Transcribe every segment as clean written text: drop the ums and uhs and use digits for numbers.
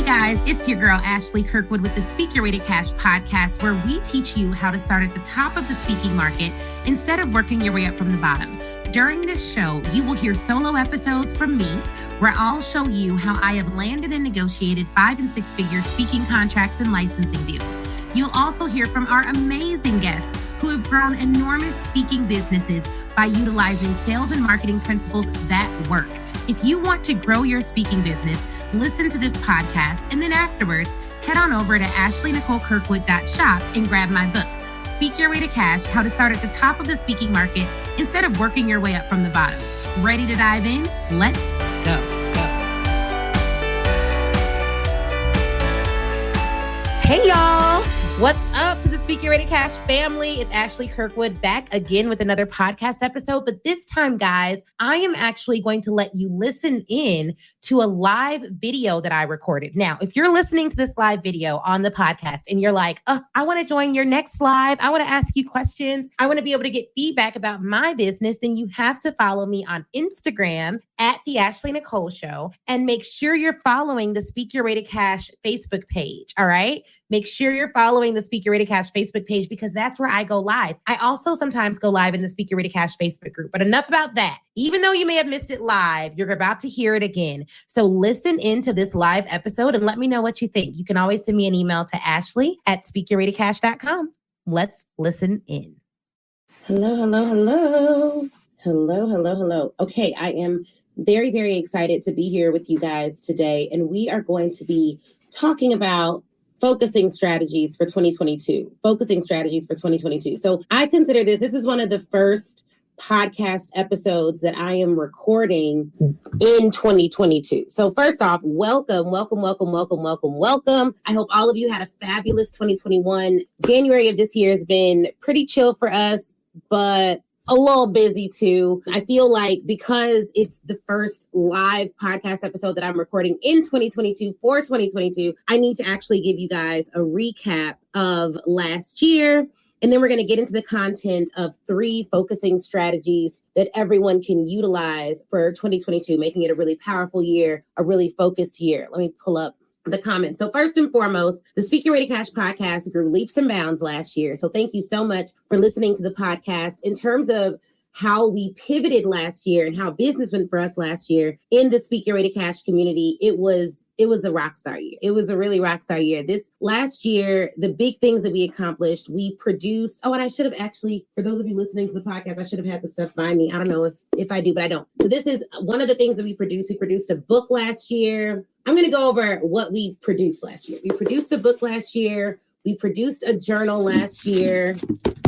Guys, it's your girl, Ashley Kirkwood with the Speak Your Way to Cash podcast, where we teach you how to start at the top of the speaking market instead of working your way up from the bottom. During this show, you will hear solo episodes from me, where I'll show you how I have landed and negotiated 5- and 6-figure speaking contracts and licensing deals. You'll also hear from our amazing guests who have grown enormous speaking businesses by utilizing sales and marketing principles that work. If you want to grow your speaking business, listen to this podcast, and then afterwards, head on over to ashleynicolekirkwood.shop and grab my book, Speak Your Way to Cash, How to Start at the Top of the Speaking Market instead of working your way up from the bottom. Ready to dive in? Let's go. Hey, y'all. What's up to the Speak Your Way to Cash family? It's Ashley Kirkwood back again with another podcast episode. But this time, guys, I am actually going to let you listen in to a live video that I recorded. Now, if you're listening to this live video on the podcast and you're like, I want to join your next live, I want to ask you questions, I want to be able to get feedback about my business, then you have to follow me on Instagram at the Ashley Nicole Show, and make sure you're following the Speak Your Way to Cash Facebook page. All right. Make sure you're following the Speak Your Way to Cash Facebook page, because that's where I go live. I also sometimes go live in the Speak Your Way to Cash Facebook group, but enough about that. Even though you may have missed it live, you're about to hear it again. So listen into this live episode and let me know what you think. You can always send me an email to ashley@speakyourwaytocash.com. Let's listen in. Hello. Okay, I am very, very excited to be here with you guys today. And we are going to be talking about focusing strategies for 2022. So I consider this is one of the first podcast episodes that I am recording in 2022. So first off, welcome. I hope all of you had a fabulous 2021. January of this year has been pretty chill for us, but a little busy too. I feel like because it's the first live podcast episode that I'm recording in 2022 for 2022, I need to actually give you guys a recap of last year. And then we're going to get into the content of 3 focusing strategies that everyone can utilize for 2022, making it a really powerful year, a really focused year. Let me pull up the comments. So first and foremost, the Speak Your Way to Cash podcast grew leaps and bounds last year. So thank you so much for listening to the podcast. In terms of how we pivoted last year and how business went for us last year in the Speak Your Way to Cash community, it was a rock star year. It was a really rock star year. This last year, the big things that we accomplished, we produced. Oh, and I should have actually, for those of you listening to the podcast, I should have had the stuff by me. I don't know if I do, but I don't. So this is one of the things that we produced. We produced a book last year. I'm going to go over what we produced last year. We produced a book last year. We produced a journal last year.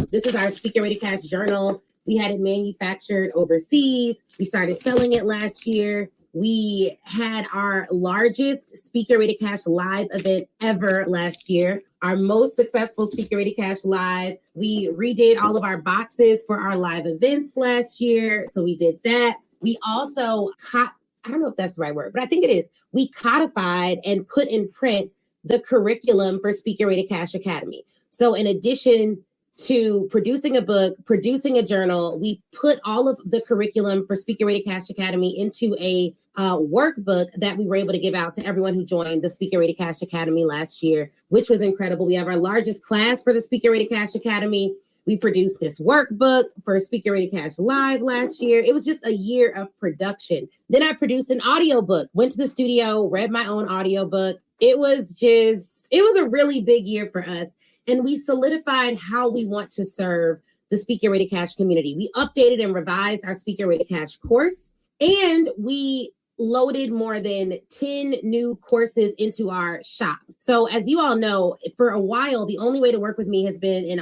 This is our Speak Your Way to Cash journal. We had it manufactured overseas. We started selling it last year. We had our largest Speak Your Way to Cash live event ever last year. Our most successful Speak Your Way to Cash live. We redid all of our boxes for our live events last year. So we did that. We also, I don't know if that's the right word, but I think it is. We codified and put in print the curriculum for Speak Your Way to Cash Academy. So in addition to producing a book, producing a journal, we put all of the curriculum for Speak Your Way to Cash Academy into a workbook that we were able to give out to everyone who joined the Speak Your Way to Cash Academy last year, which was incredible. We have our largest class for the Speak Your Way to Cash Academy. We produced this workbook for Speak Your Way to Cash Live last year. It was just a year of production. Then I produced an audiobook, went to the studio, read my own audiobook. It was a really big year for us. And we solidified how we want to serve the Speak Your Way to Cash community. We updated and revised our Speak Your Way to Cash course, and we loaded more than 10 new courses into our shop. So as you all know, for a while, the only way to work with me has been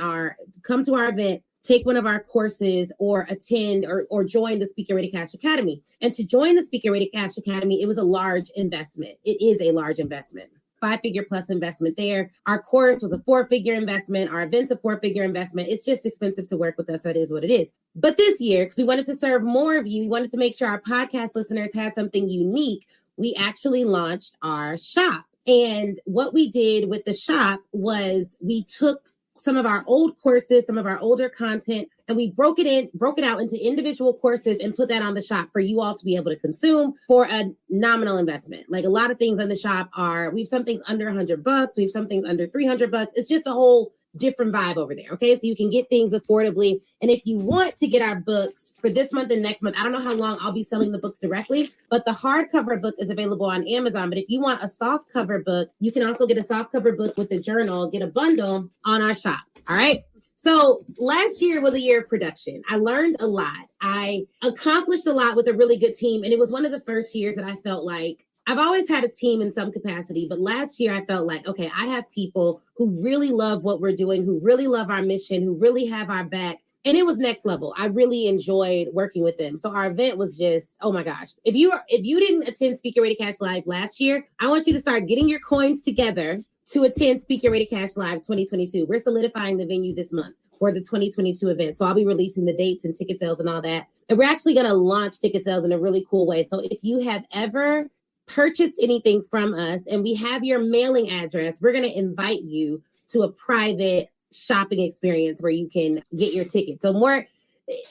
come to our event, take one of our courses, or attend or join the Speak Your Way to Cash Academy. And to join the Speak Your Way to Cash Academy, it was a large investment. It is a large investment. 5-figure plus investment there. Our course was a 4-figure investment. Our event's a 4-figure investment. It's just expensive to work with us. That is what it is. But this year, because we wanted to serve more of you, we wanted to make sure our podcast listeners had something unique, we actually launched our shop. And what we did with the shop was we took some of our old courses, some of our older content, and we broke it out into individual courses and put that on the shop for you all to be able to consume for a nominal investment. Like a lot of things on the shop we have some things under $100, we have some things under $300. It's just a whole different vibe over there. Okay. So you can get things affordably. And if you want to get our books for this month and next month, I don't know how long I'll be selling the books directly, but the hardcover book is available on Amazon. But if you want a soft cover book, you can also get a soft cover book with the journal, get a bundle on our shop. All right. So last year was a year of production. I learned a lot. I accomplished a lot with a really good team. And it was one of the first years that I felt like I've always had a team in some capacity, but last year I felt like, okay, I have people who really love what we're doing, who really love our mission, who really have our back. And it was next level. I really enjoyed working with them. So our event was just, oh my gosh. If you didn't attend Speaker Ready Cash Live last year, I want you to start getting your coins together to attend Speaker Ready Cash Live 2022. We're solidifying the venue this month for the 2022 event. So I'll be releasing the dates and ticket sales and all that. And we're actually going to launch ticket sales in a really cool way. So if you have ever purchased anything from us and we have your mailing address, we're going to invite you to a private shopping experience where you can get your ticket. So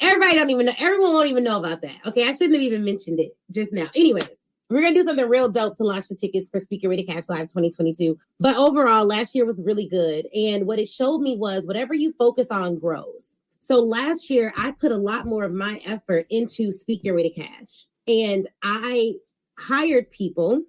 everyone won't even know about that. Okay, I shouldn't have even mentioned it just now. Anyways, we're going to do something real dope to launch the tickets for Speaker Ready Cash Live 2022. But overall, last year was really good. And what it showed me was whatever you focus on grows. So last year, I put a lot more of my effort into Speaker Ready Cash. And I hired people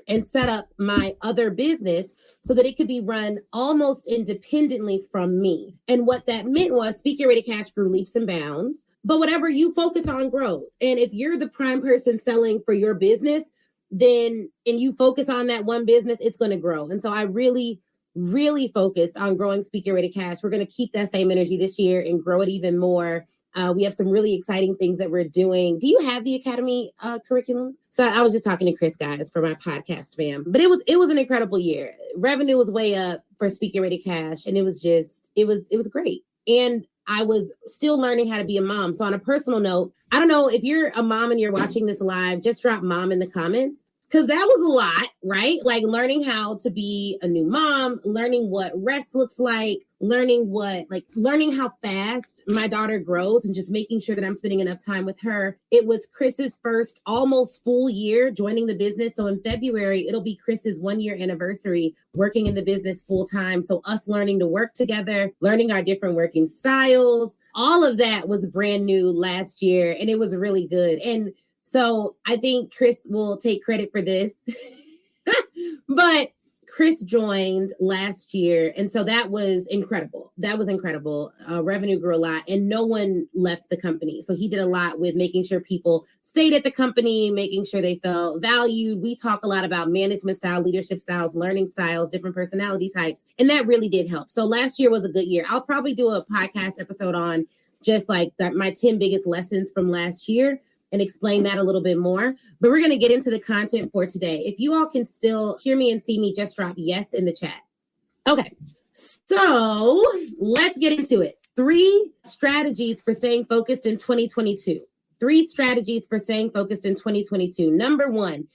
and set up my other business so that it could be run almost independently from me. And what that meant was Speaker Ready Cash grew leaps and bounds, but whatever you focus on grows. And if you're the prime person selling for your business, and you focus on that one business, it's going to grow. And so I really, really focused on growing Speaker Ready Cash. We're going to keep that same energy this year and grow it even more. We have some really exciting things that we're doing. Do you have the Academy curriculum? So I was just talking to Chris, guys, for my podcast fam. But it was an incredible year. Revenue was way up for Speaker Ready Cash, and it was great. And I was still learning how to be a mom. So on a personal note, I don't know if you're a mom and you're watching this live, just drop mom in the comments. Because that was a lot, right? Like learning how to be a new mom, learning what rest looks like, learning how fast my daughter grows and just making sure that I'm spending enough time with her. It was Chris's first almost full year joining the business. So in February, it'll be Chris's 1-year anniversary working in the business full time. So us learning to work together, learning our different working styles, all of that was brand new last year. And it was really good. And so I think Chris will take credit for this, but Chris joined last year. And so that was incredible. Revenue grew a lot and no one left the company. So he did a lot with making sure people stayed at the company, making sure they felt valued. We talk a lot about management style, leadership styles, learning styles, different personality types. And that really did help. So last year was a good year. I'll probably do a podcast episode on just like my 10 biggest lessons from last year and explain that a little bit more. But we're going to get into the content for today. If you all can still hear me and see me, just drop yes in the chat. Okay, so let's get into it. 3 strategies for staying focused in 2022. 3 strategies for staying focused in 2022. Number 1,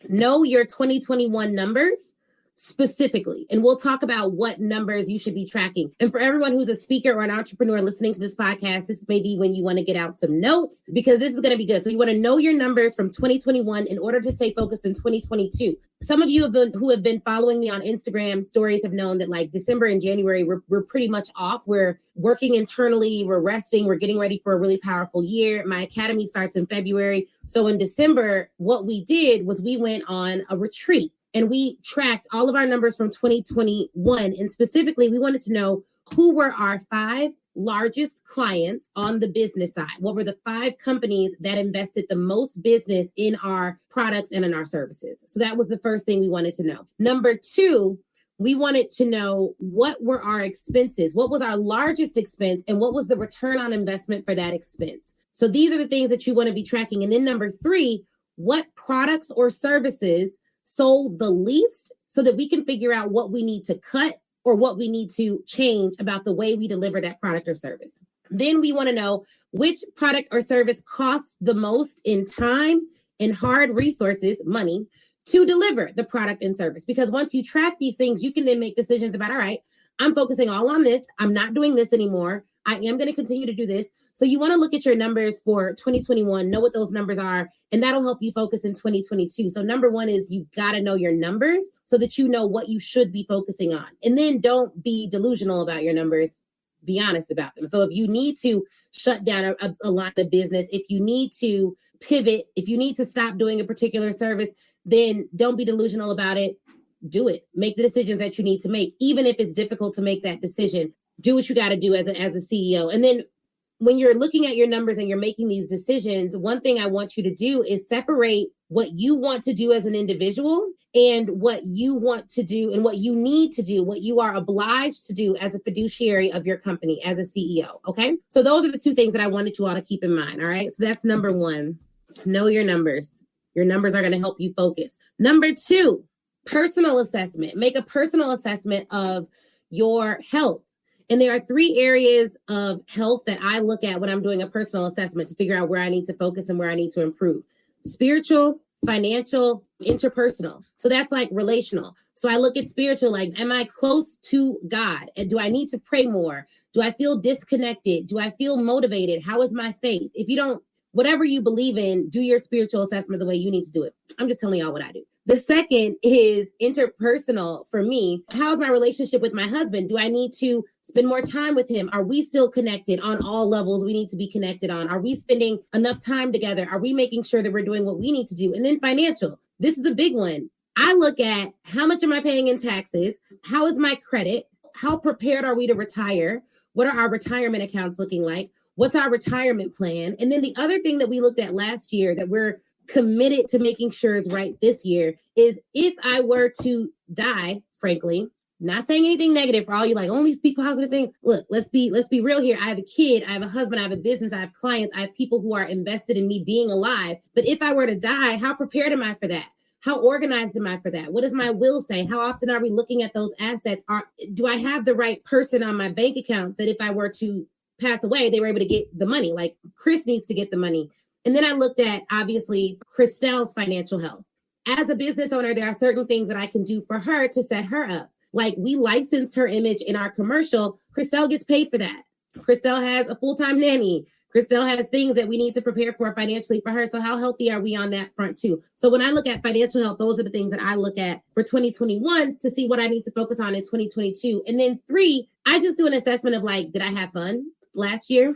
know your 2021 numbers specifically. And we'll talk about what numbers you should be tracking. And for everyone who's a speaker or an entrepreneur listening to this podcast, this may be when you want to get out some notes because this is going to be good. So you want to know your numbers from 2021 in order to stay focused in 2022. Some of you who have been following me on Instagram stories have known that like December and January, we're pretty much off. We're working internally, we're resting, we're getting ready for a really powerful year. My academy starts in February. So in December, what we did was we went on a retreat. And we tracked all of our numbers from 2021. And specifically, we wanted to know who were our 5 largest clients on the business side. What were the 5 companies that invested the most business in our products and in our services? So that was the first thing we wanted to know. Number 2, we wanted to know what were our expenses? What was our largest expense? And what was the return on investment for that expense? So these are the things that you want to be tracking. And then number 3, what products or services sold the least so that we can figure out what we need to cut or what we need to change about the way we deliver that product or service. Then we want to know which product or service costs the most in time and hard resources, money, to deliver the product and service. Because once you track these things, you can then make decisions about, all right, I'm focusing all on this. I'm not doing this anymore. I am going to continue to do this. So you want to look at your numbers for 2021, know what those numbers are, and that'll help you focus in 2022. So number one is you got to know your numbers so that you know what you should be focusing on. And then don't be delusional about your numbers. Be honest about them. So if you need to shut down a line of business, if you need to pivot, if you need to stop doing a particular service, then don't be delusional about it. Do it. Make the decisions that you need to make, even if it's difficult to make that decision. Do what you got to do as a CEO. And then when you're looking at your numbers and you're making these decisions, one thing I want you to do is separate what you want to do as an individual and what you want to do and what you need to do, what you are obliged to do as a fiduciary of your company, as a CEO. Okay. So those are the two things that I wanted you all to keep in mind. All right. So that's number one. Know your numbers. Your numbers are going to help you focus. Number two, personal assessment. Make a personal assessment of your health. And there are three areas of health that I look at when I'm doing a personal assessment to figure out where I need to focus and where I need to improve. Spiritual, financial, interpersonal. So that's like relational. So I look at spiritual, like, am I close to God? And do I need to pray more? Do I feel disconnected? Do I feel motivated? How is my faith? If you don't, whatever you believe in, do your spiritual assessment the way you need to do it. I'm just telling y'all what I do. The second is interpersonal for me. How's my relationship with my husband? Do I need to spend more time with him? Are we still connected on all levels we need to be connected on? Are we spending enough time together? Are we making sure that we're doing what we need to do? And then financial. This is a big one. I look at how much am I paying in taxes? How is my credit? How prepared are we to retire? What are our retirement accounts looking like? What's our retirement plan? And then the other thing that we looked at last year that we're committed to making sure is right this year is if I were to die, frankly, not saying anything negative for all you like, only speak positive things. Look, let's be real here. I have a kid, I have a husband, I have a business, I have clients, I have people who are invested in me being alive. But if I were to die, how prepared am I for that? How organized am I for that? What does my will say? How often are we looking at those assets? Do I have the right person on my bank accounts that if I were to pass away, they were able to get the money? Like Chris needs to get the money. And then I looked at, obviously, Christelle's financial health. As a business owner, there are certain things that I can do for her to set her up. Like we licensed her image in our commercial. Christelle gets paid for that. Christelle has a full-time nanny. Christelle has things that we need to prepare for financially for her. So how healthy are we on that front too? So when I look at financial health, those are the things that I look at for 2021 to see what I need to focus on in 2022. And then 3, I just do an assessment of like, did I have fun last year?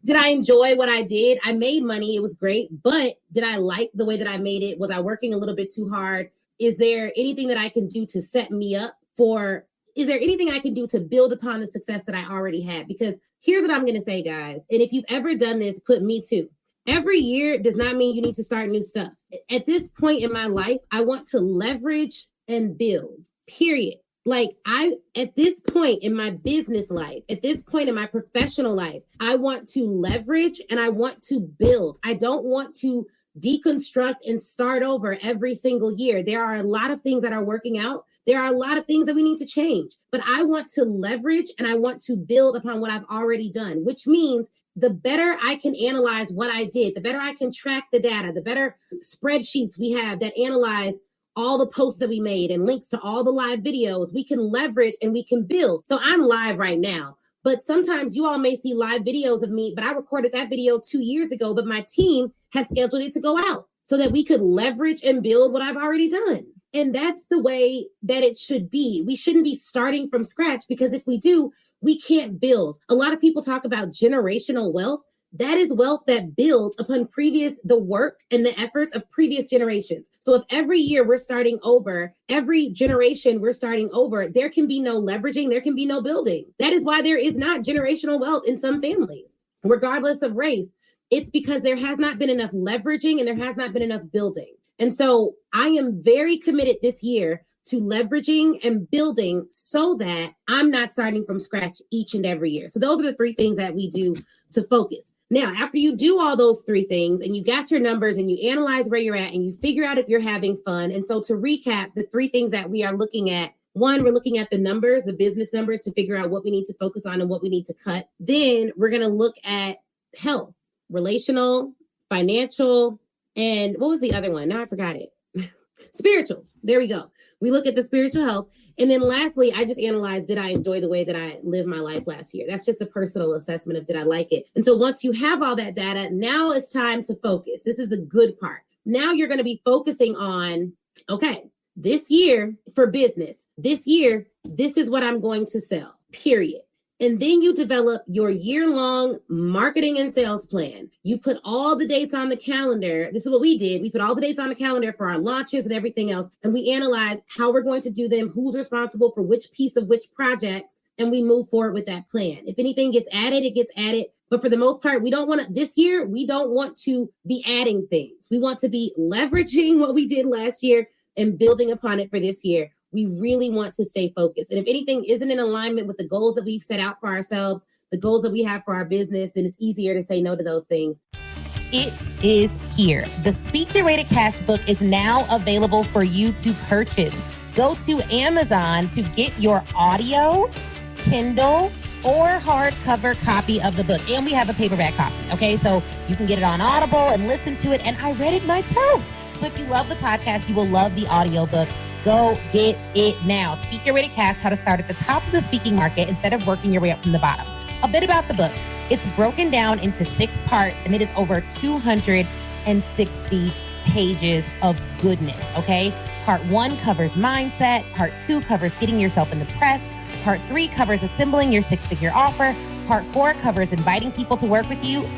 Did I enjoy what I did? I made money. It was great. But did I like the way that I made it? Was I working a little bit too hard? Is there anything that I can do to set me up for, is there anything I can do to build upon the success that I already had? Because here's what I'm going to say, guys. And if you've ever done this, put me too. Every year does not mean you need to start new stuff. At this point in my life, I want to leverage and build, period. Like at this point in my business life, at this point in my professional life, I want to leverage and I want to build. I don't want to deconstruct and start over every single year. There are a lot of things that are working out. There are a lot of things that we need to change, but I want to leverage and I want to build upon what I've already done, which means the better I can analyze what I did, the better I can track the data, the better spreadsheets we have that analyze all the posts that we made and links to all the live videos, we can leverage and we can build. So I'm live right now, but sometimes you all may see live videos of me, but I recorded that video 2 years ago, but my team has scheduled it to go out so that we could leverage and build what I've already done. And that's the way that it should be. We shouldn't be starting from scratch because if we do, we can't build. A lot of people talk about generational wealth. That is wealth that builds upon the work and the efforts of previous generations. So if every year we're starting over, every generation we're starting over, there can be no leveraging, there can be no building. That is why there is not generational wealth in some families, regardless of race. It's because there has not been enough leveraging and there has not been enough building. And so I am very committed this year to leveraging and building so that I'm not starting from scratch each and every year. So those are the 3 things that we do to focus. Now, after you do all those 3 things and you got your numbers and you analyze where you're at and you figure out if you're having fun. And so to recap, the 3 things that we are looking at, 1, we're looking at the numbers, the business numbers to figure out what we need to focus on and what we need to cut. Then we're going to look at health, relational, financial, and what was the other one? Now I forgot it. Spiritual. There we go. We look at the spiritual health. And then lastly, I just analyzed, did I enjoy the way that I lived my life last year? That's just a personal assessment of, did I like it? And so once you have all that data, now it's time to focus. This is the good part. Now you're going to be focusing on, okay, this year for business, this year, this is what I'm going to sell, period. And then you develop your year-long marketing and sales plan. You put all the dates on the calendar. This is what we did. We put all the dates on the calendar for our launches and everything else. And we analyze how we're going to do them, who's responsible for which piece of which projects, and we move forward with that plan. If anything gets added, it gets added. But for the most part, we don't want to, this year, we don't want to be adding things. We want to be leveraging what we did last year and building upon it for this year. We really want to stay focused. And if anything isn't in alignment with the goals that we've set out for ourselves, the goals that we have for our business, then it's easier to say no to those things. It is here. The Speak Your Way to Cash book is now available for you to purchase. Go to Amazon to get your audio, Kindle, or hardcover copy of the book. And we have a paperback copy, okay? So you can get it on Audible and listen to it. And I read it myself. So if you love the podcast, you will love the audiobook. Go get it now. Speak Your Way to Cash, how to start at the top of the speaking market instead of working your way up from the bottom. A bit about the book. It's broken down into 6 parts, and it is over 260 pages of goodness, okay? Part 1 covers mindset. Part 2 covers getting yourself in the press. Part 3 covers assembling your 6-figure offer. Part 4 covers inviting people to work with you,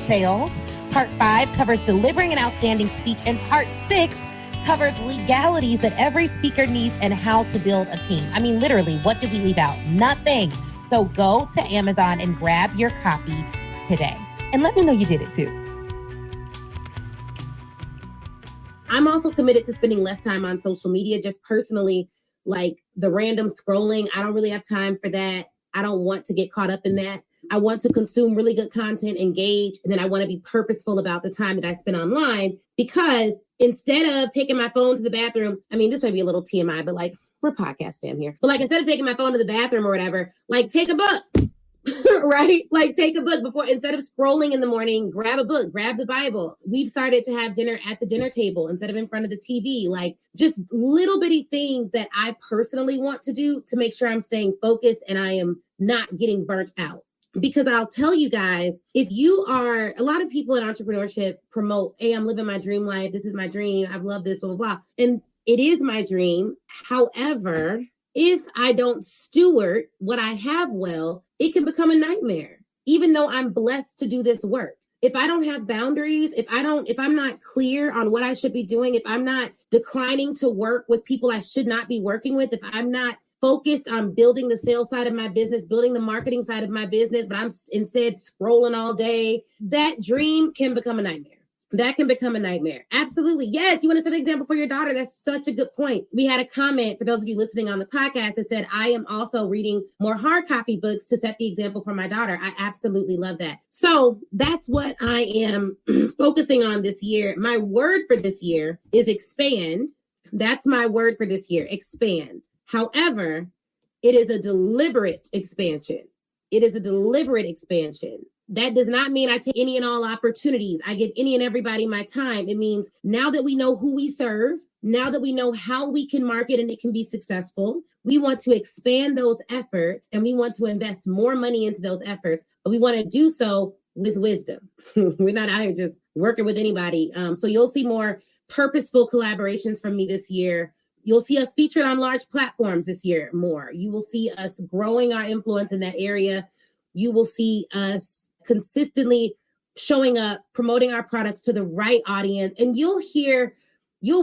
sales. Part 5 covers delivering an outstanding speech. And Part 6 covers legalities that every speaker needs and how to build a team. I mean, literally, what did we leave out? Nothing. So go to Amazon and grab your copy today. And let me know you did it too. I'm also committed to spending less time on social media, just personally, like the random scrolling. I don't really have time for that. I don't want to get caught up in that. I want to consume really good content, engage, and then I want to be purposeful about the time that I spend online, because instead of taking my phone to the bathroom, I mean, this might be a little TMI, but like, we're podcast fam here. But like, instead of taking my phone to the bathroom or whatever, like take a book, right? Like take a book before, instead of scrolling in the morning, grab a book, grab the Bible. We've started to have dinner at the dinner table instead of in front of the TV, like just little bitty things that I personally want to do to make sure I'm staying focused and I am not getting burnt out. Because I'll tell you guys, if you are, a lot of people in entrepreneurship promote, hey, I'm living my dream life. This is my dream. I've loved this, blah, blah, blah. And it is my dream. However, if I don't steward what I have well, it can become a nightmare, even though I'm blessed to do this work. If I don't have boundaries, if I'm not clear on what I should be doing, if I'm not declining to work with people I should not be working with, if I'm not focused on building the sales side of my business, building the marketing side of my business, but I'm instead scrolling all day, that dream can become a nightmare. That can become a nightmare. Absolutely. Yes. You want to set an example for your daughter. That's such a good point. We had a comment for those of you listening on the podcast that said, I am also reading more hard copy books to set the example for my daughter. I absolutely love that. So that's what I am focusing on this year. My word for this year is expand. That's my word for this year, expand. However, it is a deliberate expansion. It is a deliberate expansion. That does not mean I take any and all opportunities. I give any and everybody my time. It means now that we know who we serve, now that we know how we can market and it can be successful, we want to expand those efforts and we want to invest more money into those efforts, but we want to do so with wisdom. We're not out here just working with anybody. So you'll see more purposeful collaborations from me this year. You'll see us featured on large platforms this year more. You will see us growing our influence in that area. You will see us consistently showing up, promoting our products to the right audience. And you'll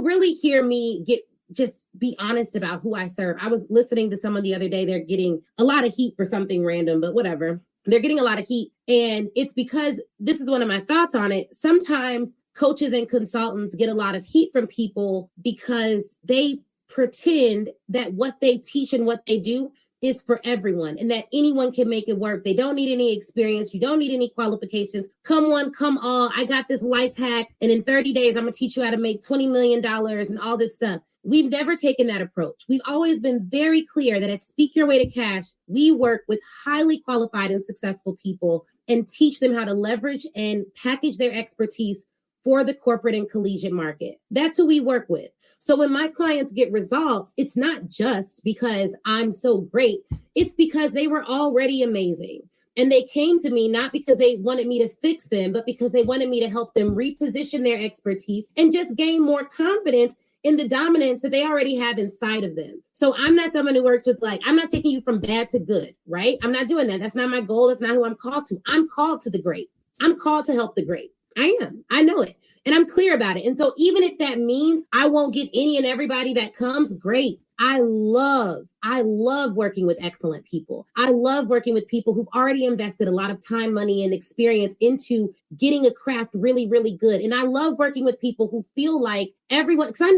really hear me just be honest about who I serve. I was listening to someone the other day. They're getting a lot of heat for something random, but whatever. They're getting a lot of heat. And it's because, this is one of my thoughts on it, sometimes coaches and consultants get a lot of heat from people because they pretend that what they teach and what they do is for everyone and that anyone can make it work. They don't need any experience. You don't need any qualifications. Come one, come all. I got this life hack. And in 30 days, I'm going to teach you how to make $20 million and all this stuff. We've never taken that approach. We've always been very clear that at Speak Your Way to Cash, we work with highly qualified and successful people and teach them how to leverage and package their expertise for the corporate and collegiate market. That's who we work with. So when my clients get results, it's not just because I'm so great. It's because they were already amazing. And they came to me not because they wanted me to fix them, but because they wanted me to help them reposition their expertise and just gain more confidence in the dominance that they already have inside of them. So I'm not someone who works with I'm not taking you from bad to good, right? I'm not doing that. That's not my goal. That's not who I'm called to. I'm called to the great. I'm called to help the great. I am. I know it. And I'm clear about it. And so even if that means I won't get any and everybody that comes, great. I love working with excellent people. I love working with people who've already invested a lot of time, money, and experience into getting a craft really, really good. And I love working with people who feel like everyone, because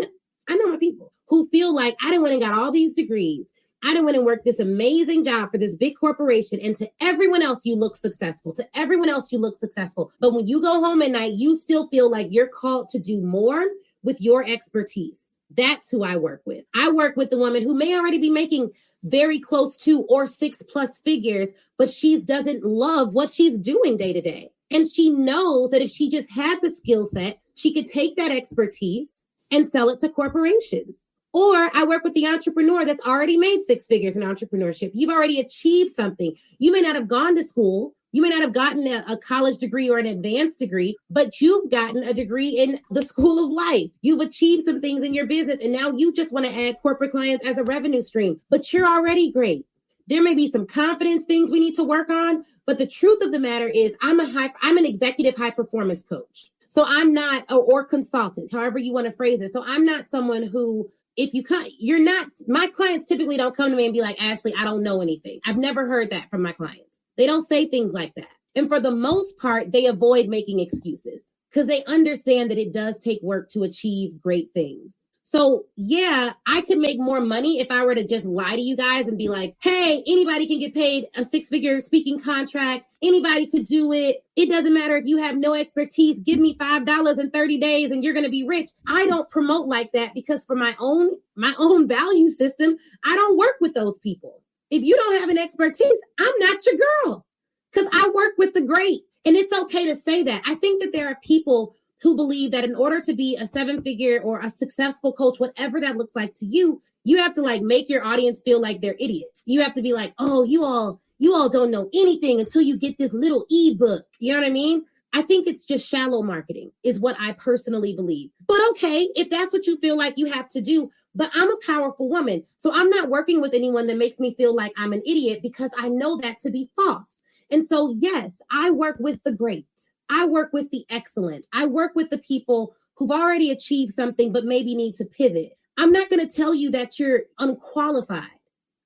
I know my people who feel like I done went and got all these degrees. I done went and worked this amazing job for this big corporation. And to everyone else, you look successful. To everyone else, you look successful. But when you go home at night, you still feel like you're called to do more with your expertise. That's who I work with. I work with the woman who may already be making very close to or 6+ figures, but she doesn't love what she's doing day to day. And she knows that if she just had the skill set, she could take that expertise and sell it to corporations. Or I work with the entrepreneur that's already made 6 figures in entrepreneurship. You've already achieved something. You may not have gone to school. You may not have gotten a college degree or an advanced degree, but you've gotten a degree in the school of life. You've achieved some things in your business, and now you just want to add corporate clients as a revenue stream, but you're already great. There may be some confidence things we need to work on, but the truth of the matter is I'm an executive high performance coach. So I'm not, or consultant, however you want to phrase it. So I'm not someone who, my clients typically don't come to me and be like, Ashley, I don't know anything. I've never heard that from my clients. They don't say things like that. And for the most part, they avoid making excuses because they understand that it does take work to achieve great things. So yeah, I could make more money if I were to just lie to you guys and be like, hey, anybody can get paid a 6-figure speaking contract. Anybody could do it. It doesn't matter if you have no expertise. Give me $5 in 30 days and you're going to be rich. I don't promote like that because for my own value system, I don't work with those people. If you don't have an expertise, I'm not your girl because I work with the great. And it's okay to say that. I think that there are people who believe that in order to be a 7-figure or a successful coach, whatever that looks like to you, you have to make your audience feel like they're idiots. You have to be like, oh, you all don't know anything until you get this little ebook. You know what I mean? I think it's just shallow marketing is what I personally believe. But okay, if that's what you feel like you have to do, but I'm a powerful woman. So I'm not working with anyone that makes me feel like I'm an idiot because I know that to be false. And so, yes, I work with the great. I work with the excellent. I work with the people who've already achieved something, but maybe need to pivot. I'm not going to tell you that you're unqualified.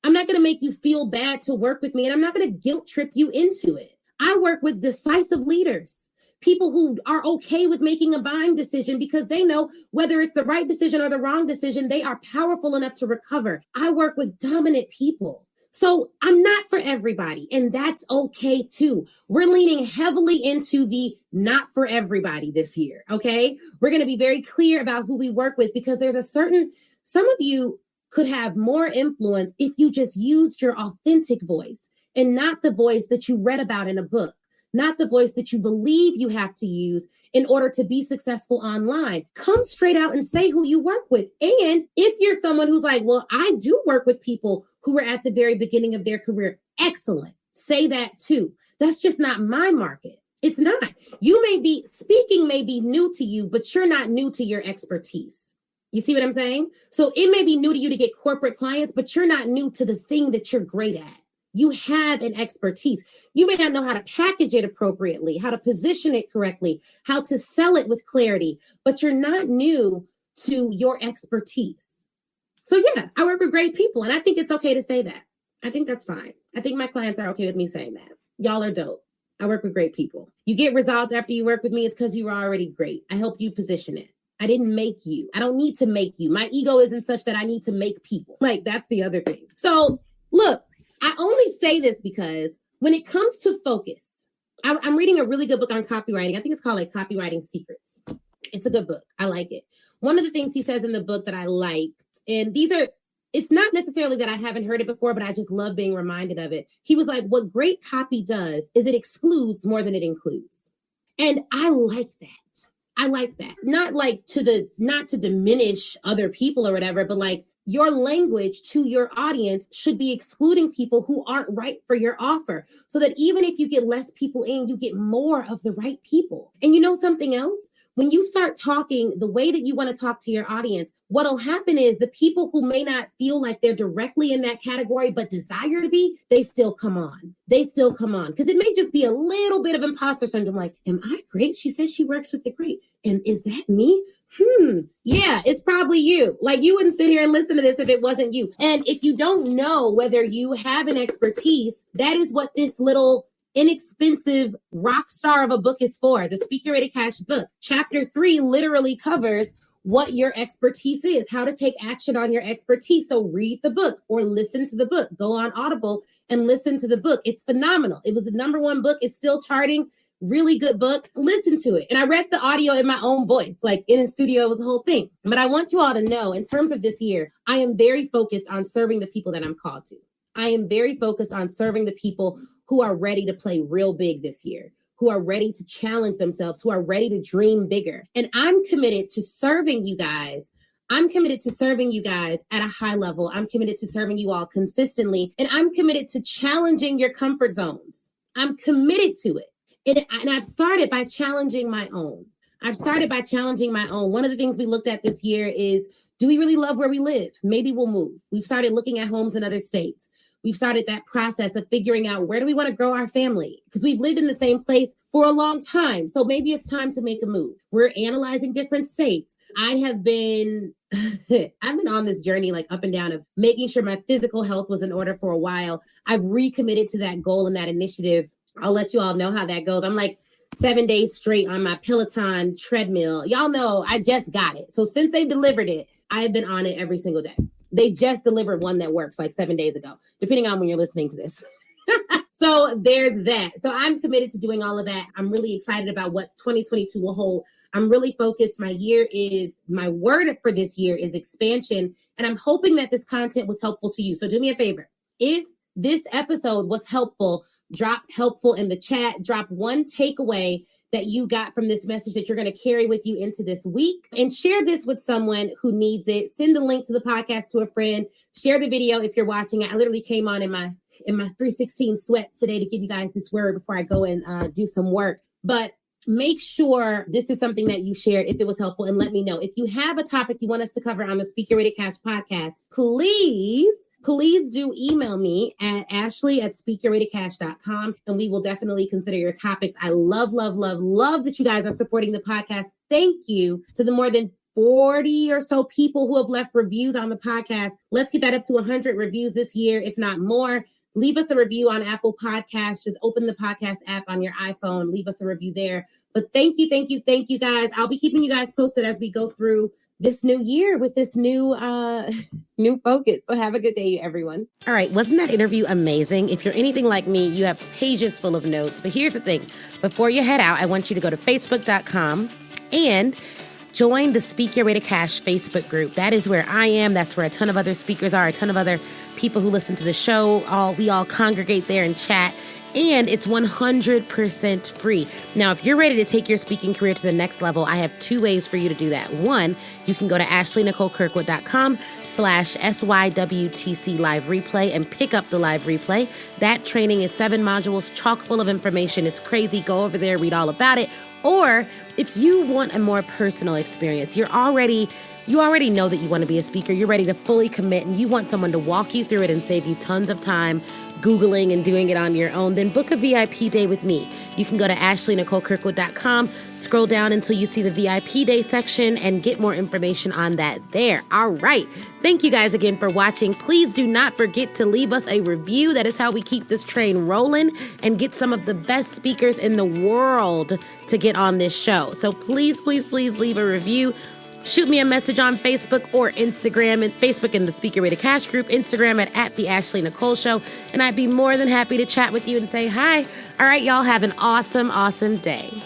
I'm not going to make you feel bad to work with me, and I'm not going to guilt trip you into it. I work with decisive leaders, people who are okay with making a buying decision because they know whether it's the right decision or the wrong decision, they are powerful enough to recover. I work with dominant people. So I'm not for everybody, and that's okay too. We're leaning heavily into the not for everybody this year, okay? We're going to be very clear about who we work with because there's some of you could have more influence if you just used your authentic voice and not the voice that you read about in a book, not the voice that you believe you have to use in order to be successful online. Come straight out and say who you work with. And if you're someone who's like, well, I do work with people who are at the very beginning of their career, excellent. Say that too. That's just not my market. It's not. Speaking may be new to you, but you're not new to your expertise. You see what I'm saying? So it may be new to you to get corporate clients, but you're not new to the thing that you're great at. You have an expertise. You may not know how to package it appropriately, how to position it correctly, how to sell it with clarity, but you're not new to your expertise. So yeah, I work with great people, and I think it's okay to say that. I think that's fine. I think my clients are okay with me saying that. Y'all are dope. I work with great people. You get results after you work with me, it's because you were already great. I help you position it. I didn't make you. I don't need to make you. My ego isn't such that I need to make people. That's the other thing. So look, I only say this because when it comes to focus, I'm reading a really good book on copywriting. I think it's called Copywriting Secrets. It's a good book. I like it. One of the things he says in the book that I liked, and it's not necessarily that I haven't heard it before, but I just love being reminded of it. He was like, what great copy does is it excludes more than it includes. And I like that. I like that. Not like not to diminish other people or whatever, but like your language to your audience should be excluding people who aren't right for your offer, so that even if you get less people in, you get more of the right people. And you know something else? When you start talking the way that you want to talk to your audience, what'll happen is the people who may not feel like they're directly in that category but desire to be, they still come on. They still come on, because it may just be a little bit of imposter syndrome. Like, am I great? She says she works with the great. And is that me? Yeah, it's probably you. Like, you wouldn't sit here and listen to this if it wasn't you. And if you don't know whether you have an expertise, that is what this little inexpensive rock star of a book is for. The Speaker Ready Cash book. Chapter 3 literally covers what your expertise is, how to take action on your expertise. So read the book or listen to the book. Go on Audible and listen to the book. It's phenomenal. It was the #1 book. It's still charting. Really good book. Listen to it. And I read the audio in my own voice, like in a studio. It was a whole thing. But I want you all to know, in terms of this year, I am very focused on serving the people that I'm called to. I am very focused on serving the people who are ready to play real big this year, who are ready to challenge themselves, who are ready to dream bigger. And I'm committed to serving you guys. I'm committed to serving you guys at a high level. I'm committed to serving you all consistently. And I'm committed to challenging your comfort zones. I'm committed to it. And I've started by challenging my own. One of the things we looked at this year is, do we really love where we live? Maybe we'll move. We've started looking at homes in other states. We've started that process of figuring out, where do we want to grow our family? Because we've lived in the same place for a long time. So maybe it's time to make a move. We're analyzing different states. I've been on this journey, like up and down, of making sure my physical health was in order for a while. I've recommitted to that goal and that initiative. I'll let you all know how that goes. I'm like 7 days straight on my Peloton treadmill. Y'all know I just got it. So since they delivered it, I've been on it every single day. They just delivered one that works like 7 days ago, depending on when you're listening to this. So there's that. So I'm committed to doing all of that. I'm really excited about what 2022 will hold. I'm really focused. My word for this year is expansion. And I'm hoping that this content was helpful to you. So do me a favor. If this episode was helpful, drop helpful in the chat. Drop one takeaway that you got from this message that you're going to carry with you into this week, and share this with someone who needs it. Send the link to the podcast to a friend. Share the video if you're watching it. I literally came on in my 316 sweats today to give you guys this word before I go and do some work. But make sure this is something that you shared if it was helpful, and let me know. If you have a topic you want us to cover on the Speaker Ready Cash podcast, please do email me at ashley@speakerreadycash.com, and we will definitely consider your topics. I love that you guys are supporting the podcast. Thank you to the more than 40 or so people who have left reviews on the podcast. Let's get that up to 100 reviews this year, if not more. Leave us a review on Apple Podcasts. Just open the podcast app on your iPhone. Leave us a review there. But thank you, guys. I'll be keeping you guys posted as we go through this new year with this new focus. So have a good day, everyone. All right. Wasn't that interview amazing? If you're anything like me, you have pages full of notes. But here's the thing. Before you head out, I want you to go to facebook.com and join the Speak Your Way to Cash Facebook group. That is where I am. That's where a ton of other speakers are, a ton of other people who listen to the show. We all congregate there and chat. And it's 100% free. Now, if you're ready to take your speaking career to the next level, I have 2 ways for you to do that. One, you can go to ashleynicolekirkwood.com/SYWTC live replay and pick up the live replay. That training is 7 modules, chock full of information. It's crazy. Go over there, read all about it. Or if you want a more personal experience, you already know that you want to be a speaker. You're ready to fully commit, and you want someone to walk you through it and save you tons of time Googling and doing it on your own, then book a VIP day with me. You can go to ashleynicolekirkwood.com, scroll down until you see the VIP day section, and get more information on that there. All right. Thank you guys again for watching. Please do not forget to leave us a review. That is how we keep this train rolling and get some of the best speakers in the world to get on this show. So please leave a review. Shoot me a message on Facebook or Instagram, and Facebook in the Speaker Way to Cash group, Instagram at the Ashley Nicole Show. And I'd be more than happy to chat with you and say hi. All right, y'all have an awesome day.